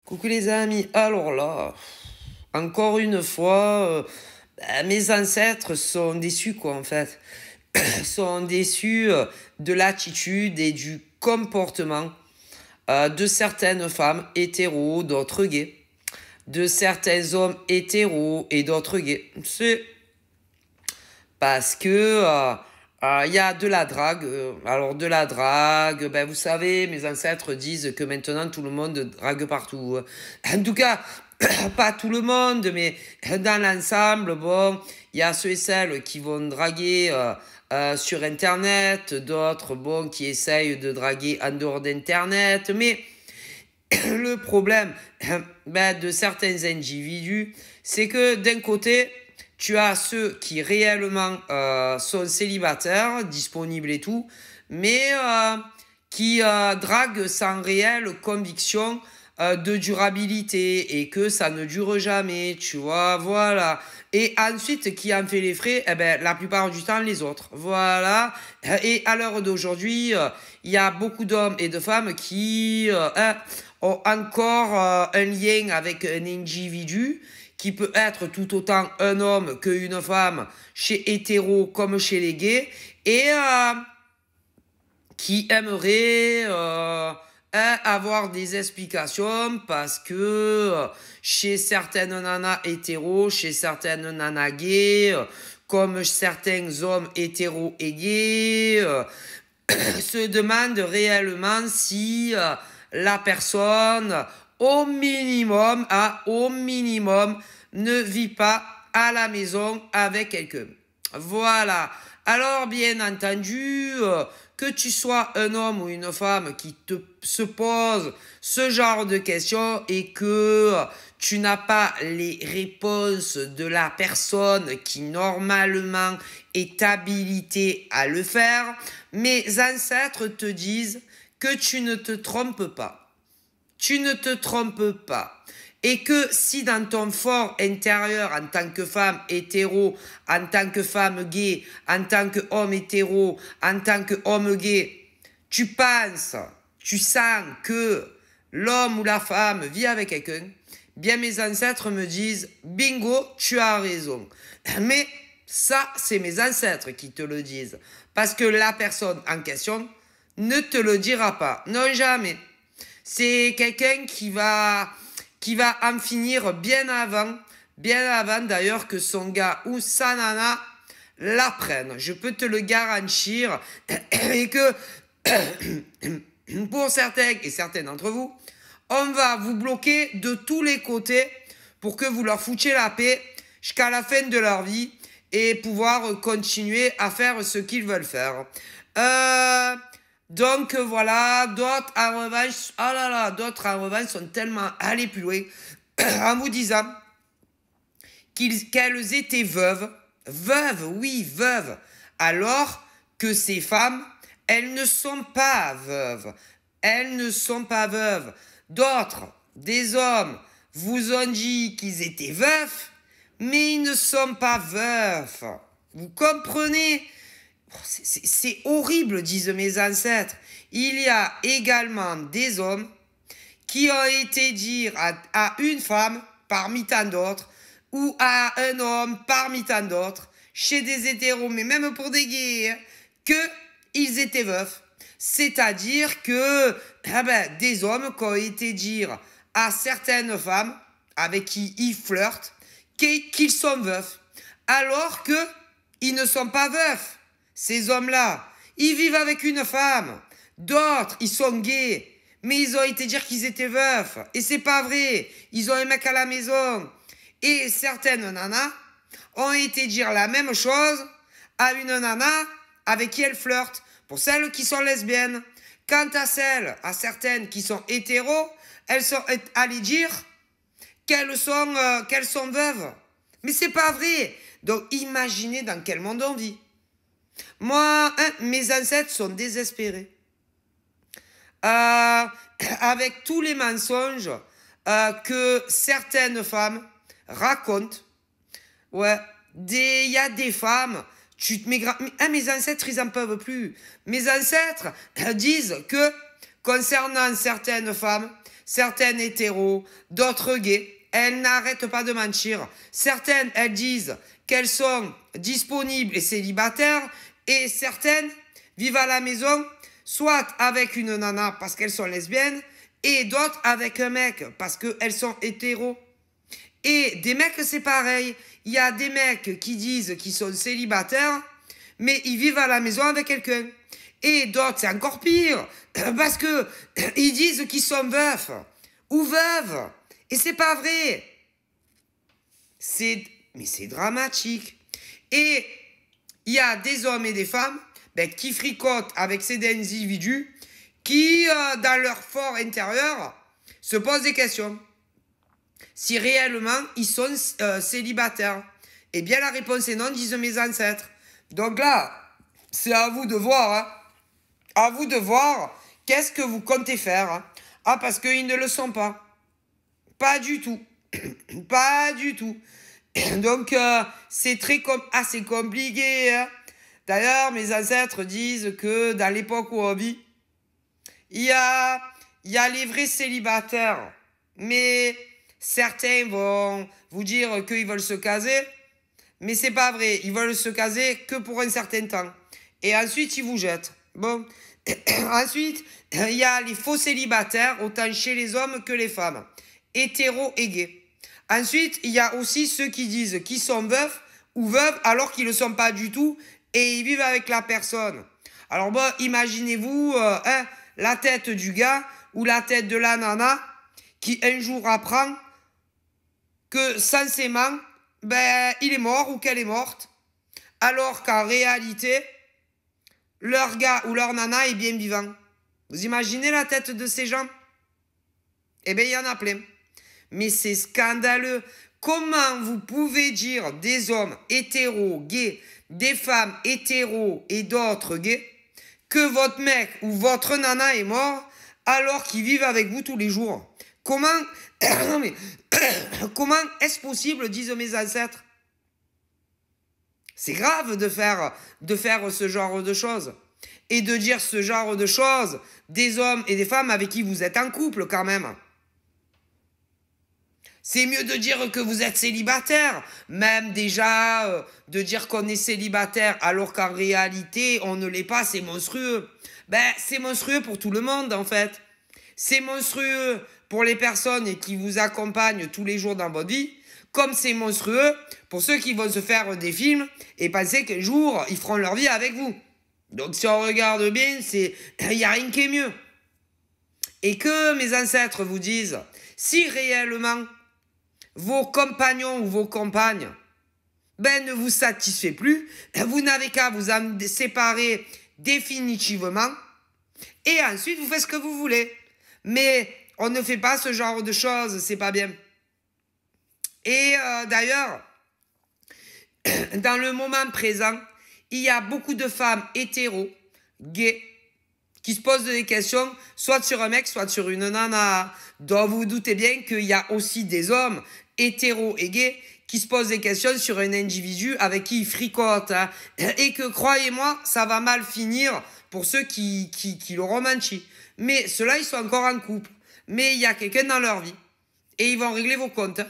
Coucou les amis, alors là, encore une fois, mes ancêtres sont déçus quoi en fait. Sont déçus de l'attitude et du comportement de certaines femmes hétéros, d'autres gays, de certains hommes hétéros et d'autres gays. C'est parce que il y a de la drague. Alors de la drague, ben vous savez, mes ancêtres disent que maintenant tout le monde drague partout. En tout cas, pas tout le monde, mais dans l'ensemble, bon, il y a ceux et celles qui vont draguer sur Internet, d'autres, bon, qui essayent de draguer en dehors d'Internet, mais le problème ben, de certains individus, c'est que d'un côté, tu as ceux qui réellement sont célibataires, disponibles et tout, mais qui draguent sans réelle conviction de durabilité et que ça ne dure jamais, tu vois, voilà. Et ensuite, qui en fait les frais? Eh ben, la plupart du temps, les autres. Voilà. Et à l'heure d'aujourd'hui, il y a beaucoup d'hommes et de femmes qui ont encore un lien avec un individu qui peut être tout autant un homme qu'une femme chez hétéro comme chez les gays et qui aimerait avoir des explications parce que chez certaines nanas hétéros, chez certaines nanas gays, comme certains hommes hétéros et gays, se demandent réellement si la personne, au minimum, ne vit pas à la maison avec quelqu'un. Voilà. Alors, bien entendu, que tu sois un homme ou une femme qui se pose ce genre de questions et que tu n'as pas les réponses de la personne qui normalement est habilitée à le faire, mes ancêtres te disent que tu ne te trompes pas. Tu ne te trompes pas. Et que si dans ton fort intérieur, en tant que femme hétéro, en tant que femme gay, en tant qu'homme hétéro, en tant qu'homme gay, tu penses, tu sens que l'homme ou la femme vit avec quelqu'un, bien mes ancêtres me disent, bingo, tu as raison. Mais ça, c'est mes ancêtres qui te le disent. Parce que la personne en question ne te le dira pas. Non, jamais. C'est quelqu'un qui va en finir bien avant d'ailleurs que son gars ou sa nana l'apprenne. Je peux te le garantir et que pour certains et certaines d'entre vous, on va vous bloquer de tous les côtés pour que vous leur foutiez la paix jusqu'à la fin de leur vie et pouvoir continuer à faire ce qu'ils veulent faire. Donc voilà, d'autres en revanche, oh là là, d'autres en revanche sont tellement allés plus loin en vous disant qu'elles étaient veuves, oui, veuves, alors que ces femmes, elles ne sont pas veuves, elles ne sont pas veuves. D'autres, des hommes, vous ont dit qu'ils étaient veufs, mais ils ne sont pas veufs. Vous comprenez? C'est horrible, disent mes ancêtres. Il y a également des hommes qui ont été dire à une femme parmi tant d'autres ou à un homme parmi tant d'autres, chez des hétéros, mais même pour des gays, qu'ils étaient veufs. C'est-à-dire que des hommes qui ont été dire à certaines femmes avec qui ils flirtent qu'ils sont veufs, alors qu'ils ne sont pas veufs. Ces hommes-là, ils vivent avec une femme. D'autres, ils sont gays. Mais ils ont été dire qu'ils étaient veufs. Et c'est pas vrai. Ils ont un mec à la maison. Et certaines nanas ont été dire la même chose à une nana avec qui elles flirtent. Pour celles qui sont lesbiennes. Quant à certaines qui sont hétéros, elles sont allées dire qu'elles sont veuves. Mais c'est pas vrai. Donc imaginez dans quel monde on vit. Moi, mes ancêtres sont désespérés. Avec tous les mensonges que certaines femmes racontent. Ouais, il y a des femmes, mes ancêtres, ils en peuvent plus. Mes ancêtres disent que, concernant certaines femmes, certaines hétéros, d'autres gays. Elles n'arrêtent pas de mentir. Certaines, elles disent qu'elles sont disponibles et célibataires, et certaines vivent à la maison, soit avec une nana parce qu'elles sont lesbiennes, et d'autres avec un mec parce qu'elles sont hétéros. Et des mecs, c'est pareil. Il y a des mecs qui disent qu'ils sont célibataires, mais ils vivent à la maison avec quelqu'un. Et d'autres, c'est encore pire, parce que ils disent qu'ils sont veufs ou veuves. Et c'est pas vrai. Mais c'est dramatique. Et il y a des hommes et des femmes qui fricotent avec ces individus qui, dans leur fort intérieur, se posent des questions. Si réellement ils sont célibataires. Eh bien, la réponse est non, disent mes ancêtres. Donc là, c'est à vous de voir. Hein. À vous de voir qu'est-ce que vous comptez faire. Hein. Ah, parce qu'ils ne le sont pas. Pas du tout. Pas du tout. Donc, c'est assez compliqué. Hein. D'ailleurs, mes ancêtres disent que dans l'époque où on vit, il y a les vrais célibataires. Mais certains vont vous dire qu'ils veulent se caser. Mais c'est pas vrai. Ils veulent se caser que pour un certain temps. Et ensuite, ils vous jettent. Bon. Ensuite, il y a les faux célibataires, autant chez les hommes que les femmes. Hétéros et gays. Ensuite, il y a aussi ceux qui disent qu'ils sont veufs ou veuves alors qu'ils ne le sont pas du tout et ils vivent avec la personne. Alors bon, imaginez-vous la tête du gars ou la tête de la nana qui un jour apprend que censément, il est mort ou qu'elle est morte, alors qu'en réalité, leur gars ou leur nana est bien vivant. Vous imaginez la tête de ces gens? Eh bien, il y en a plein. Mais c'est scandaleux. Comment vous pouvez dire des hommes hétéros, gays, des femmes hétéros et d'autres gays, que votre mec ou votre nana est mort alors qu'ils vivent avec vous tous les jours? Comment, comment est-ce possible, disent mes ancêtres? C'est grave de faire ce genre de choses. Et de dire ce genre de choses des hommes et des femmes avec qui vous êtes en couple quand même. C'est mieux de dire que vous êtes célibataire. Même déjà, de dire qu'on est célibataire alors qu'en réalité, on ne l'est pas, c'est monstrueux. C'est monstrueux pour tout le monde en fait. C'est monstrueux pour les personnes qui vous accompagnent tous les jours dans votre vie. Comme c'est monstrueux pour ceux qui vont se faire des films et penser qu'un jour, ils feront leur vie avec vous. Donc si on regarde bien, il n'y a rien qui est mieux. Et que mes ancêtres vous disent, si réellement vos compagnons ou vos compagnes ne vous satisfait plus, vous n'avez qu'à vous en séparer définitivement et ensuite vous faites ce que vous voulez. Mais on ne fait pas ce genre de choses, c'est pas bien. Et d'ailleurs, dans le moment présent, il y a beaucoup de femmes hétéros, gays, qui se posent des questions, soit sur un mec, soit sur une nana. Donc vous vous doutez bien qu'il y a aussi des hommes hétéros et gays qui se posent des questions sur un individu avec qui ils fricotent. Hein, et que, croyez-moi, ça va mal finir pour ceux qui l'auront menti. Mais ceux-là, ils sont encore en couple. Mais il y a quelqu'un dans leur vie. Et ils vont régler vos comptes. Hein.